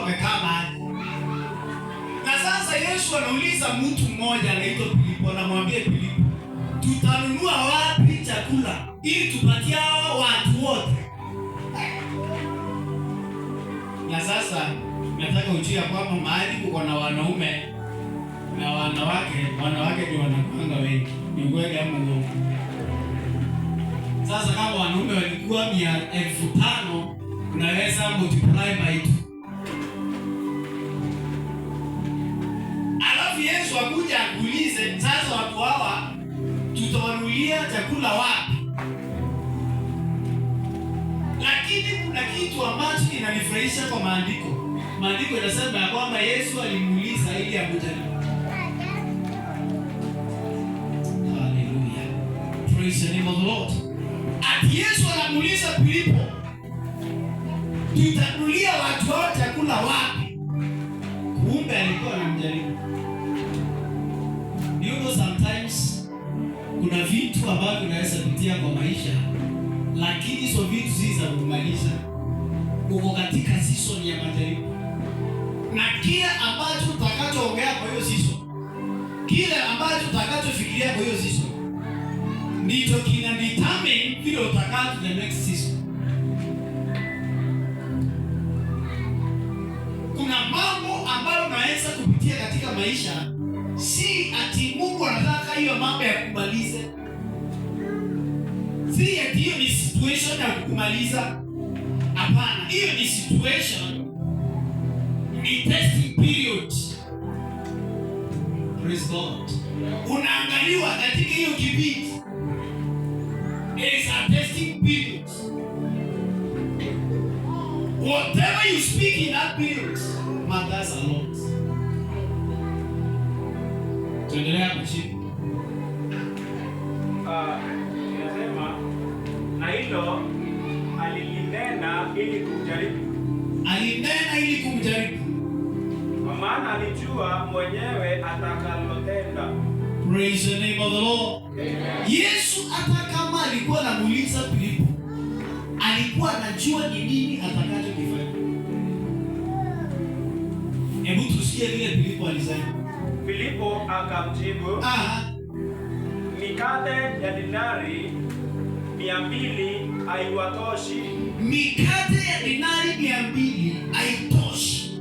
wamekaa mahali. Na sasa Yesu anauliza mtu mmoja anaitwa Filipo, anamwambia Filipo, tutanunua wapi chakula ili tupatie watu wote? Na sasa nataka ujue kwamba mahali kuko na wanaume na wanawake ndio wanakuanga wengi. Ni kweli ama uongo? Sasa kama wanaume walikuwa 5,000, unaweza multiply by 2. Alafu Yesu akuja akuulize, sasa watu hawa tutawanulia chakula wapi? Lakini kuna kitu ambacho kinanifurahisha kwa maandiko. Maandiko yanasema ya kwamba Yesu alimuuliza ili amjaribu. Hallelujah. Praise the name of the Lord. Ati Yesu anamuuliza Filipo, tutanulia watu hao chakula wapi? Kumbe alikuwa anamjaribu. You know, sometimes kuna vitu ambavyo unaweza kupitia kwa maisha, lakini hizo vitu si za kumaliza. Uko katika season ya majaribu. Na kile ambacho utakachoongea kwa hiyo season, kile ambacho utakachofikiria kwa hiyo season, ndicho kina determine vile utakacho the next season. Kuna mambo ambayo unaweza kupitia katika maisha, si ati Mungu anataka hiyo mambo ya kumalize. Si ati hiyo ni situation ya kumaliza. Hapana, hiyo ni situation, ni testing period. Praise God. Unaangaliwa katika hiyo kipindi. It is a testing period. Whatever you speak in that period matters a lot. Tuendelea kuchini. Inasema na hilo alinena ili kumjaribu. Alinena ili kumjaribu. Kwa maana alijua mwenyewe atakalotenda. Praise the name of the Lord. Amen. Yesu hata kama alikuwa anamuuliza Filipo, alikuwa anajua ni nini atakachokifanya. Hebu tusikie vile Filipo alisema. Filipo akamjibu, mikate ya dinari 200 haiwatoshi. Mikate ya dinari 200 haitoshi.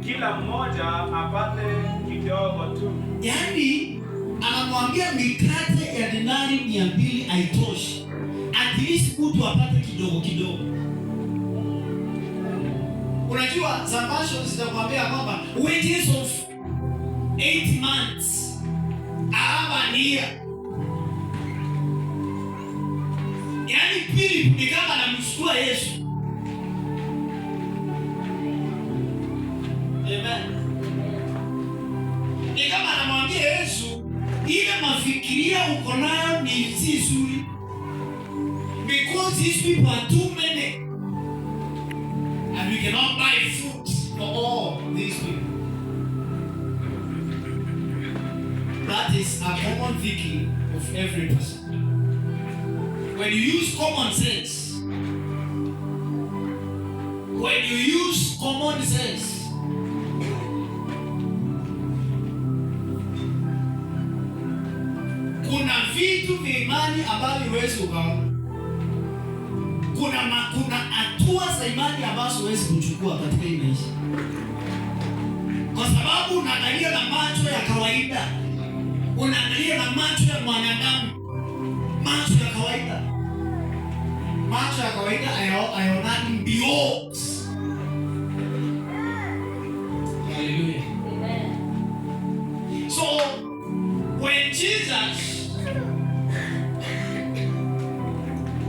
Kila mmoja apate kidogo tu. Yaani anamwambia mikate ya dinari 200 haitoshi. At least mtu apate kidogo kidogo. Unajua zamani zitakwambia kwamba wages of 8 months ama nia. Yaani Filipo ni kama anamshukua Yesu. Amen. Ni kama anamwambia Yesu, ile mafikiria uko nayo ni si nzuri. Because these people are too many. And we cannot buy food for all these people. That is a common thinking of every person. When you use common sense, kuna vitu vya imani ambavyo huwezi ukaona. Kuna hatua za imani ambazo huwezi kuchukua katika hii maisha. Kwa sababu unaangalia na macho ya kawaida. Unaangalia na macho ya mwanadamu. Macho ya kawaida. Macho ya kawaida hayaonani mbio. Hallelujah. Amen. So when Jesus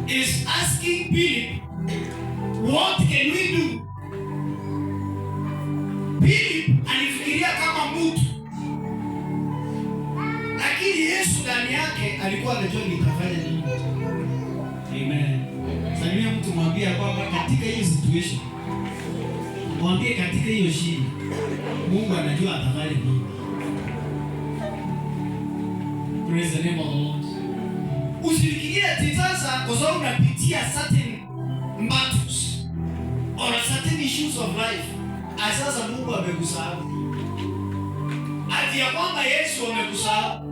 is asking Philip, what can we do? Philip alifikiria kama mtu. Lakini Yesu ndani yake alikuwa anajua nitafanya nini. Amen. Salimia mtu mwambie kwamba katika hiyo situation, mwambie katika hiyo shida, Mungu anajua atafanya nini. Praise the name of the Lord. Usifikirie ati sasa kwa sababu unapitia certain battles issues of life, sasa Mungu amekusahau. Ati ya kwamba Yesu amekusahau.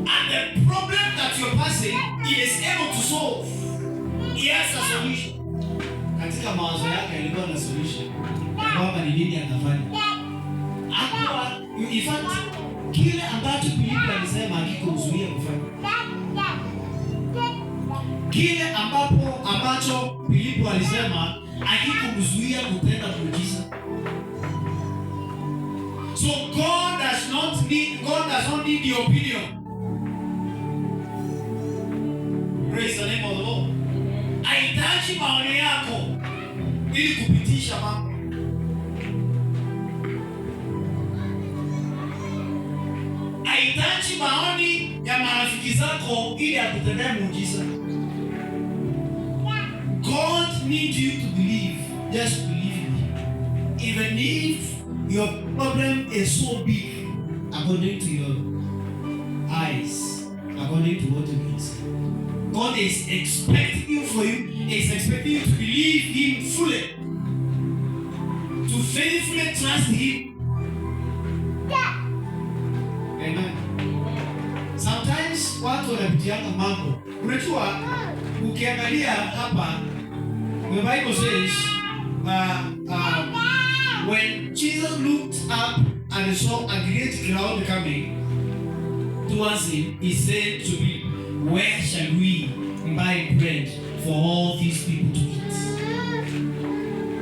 And the problem that you're passing, he is able to solve. He has a solution. Katika mawazo yake alikuwa na solution. Kwamba ni nini atafanya. Hakuwa, in fact, kile ambacho Filipo alisema hakikumzuia kufanya. Kile ambacho Filipo alisema hakikumzuia kutenda muujiza. So God does not need your opinion. Praise the name of the Lord. Haitaji maoni yako ili kupitisha mambo. Haitaji maoni ya marafiki zako ili akutendee muujiza. God needs you to believe. Just believe me. Even if your problem is so big, according to your eyes, according to what you can see, God is expecting you to believe Him fully, to faithfully trust Him. Amen. Sometimes watu wanapitianga mambo. Unajua, ukiangalia hapa, the Bible says, when Jesus looked up and saw a great crowd coming towards him, he said to me, where shall we buy bread for all these people to eat?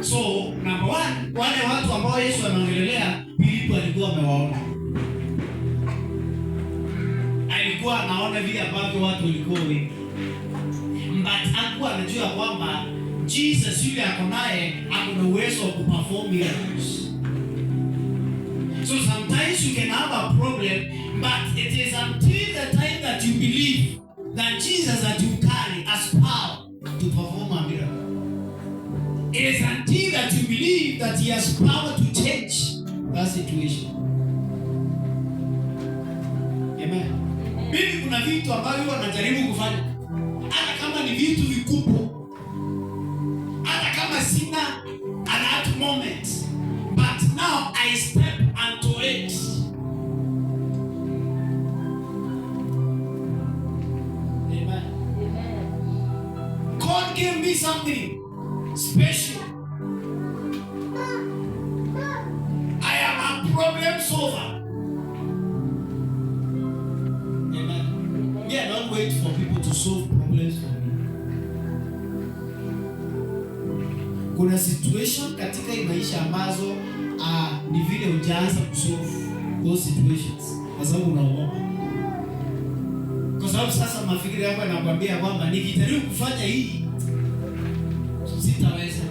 So, number one, wale watu ambao Yesu anaongelelea, Filipo alikuwa amewaona. Alikuwa anaona vile ambavyo watu walikuwa wengi. But hakuwa anajua kwamba Jesus yule ako naye akona uwezo wa kuperform miracles. So sometimes you can have a problem, but it is until the time that you believe that Jesus that you carry has power to perform a miracle. It is until that you believe that He has power to change that situation. Amen. Mimi kuna vitu ambavyo wanajaribu kufanya, hata kama ni vitu vikubwa, hata kama sina at that moment, but now I step into it. Amen. God gave me something special. I am a problem solver. Amen. Yeah, don't wait for people to solve problems for me. Kuna situation katika hii maisha ambazo ni vile hujaanza kusolve those situations kwa sababu unaogopa. Kwa sababu sasa mafikiri yako yanakwambia kwamba nikijaribu kufanya hii sitaweza.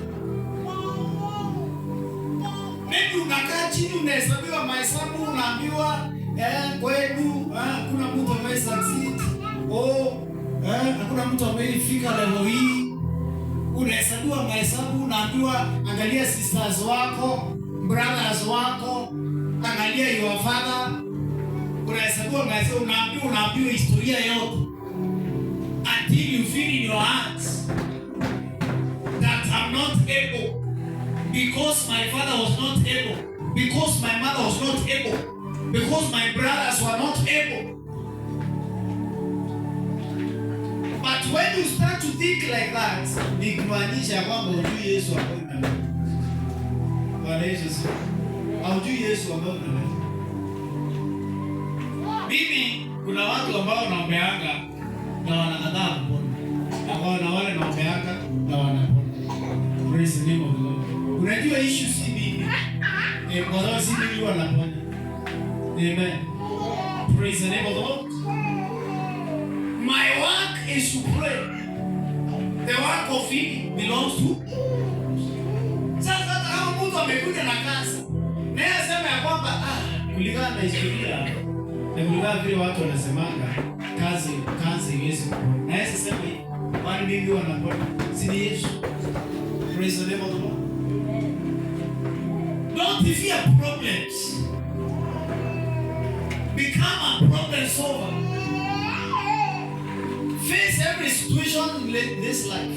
Maybe unakaa chini unahesabiwa mahesabu, unaambiwa kwenu kuna mtu ambaye succeed. Hakuna mtu ambaye fika level hii. Unahesabiwa mahesabu, unaambiwa angalia sisters wako, brothers wako, angalia your father. Unahesabiwa mahesabu, unaambiwa historia yote. Until you feel in your heart that I'm not able, because my father was not able, because my mother was not able, because my brothers were not able. But when you start to think like that, ni kumaanisha kwamba hujui Yesu ambaye unamjua. Bwana Yesu asifiwe. Hujui Yesu ambaye unamjua. Mimi kuna watu ambao wanaombeanga na wanakataa kupona. Na wale wanaombeanga na wanapona. Praise the name of the Lord. Unajua issue si mimi. Kwa sababu si mimi wanapona. Amen. Praise the name of the Lord. My work is to pray. The work of healing belongs to. Sasa kama mtu amekuja na kansa, na yeye asema ya kwamba kulingana na historia na kulingana vile watu wanasemanga kansa iwezi kupona. Na yeye asema hivi, kwani mimi wanapona? Si ni Yesu. Praise the name of the Lord. Don't fear problems. Become a problem solver. Face every situation in this life.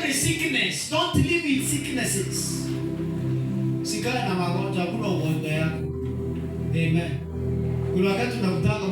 every sickness. Don't live with sicknesses. Sikae na magonjwa, hakuna ugonjwa yako. Amen. Kuna wakati tunakutana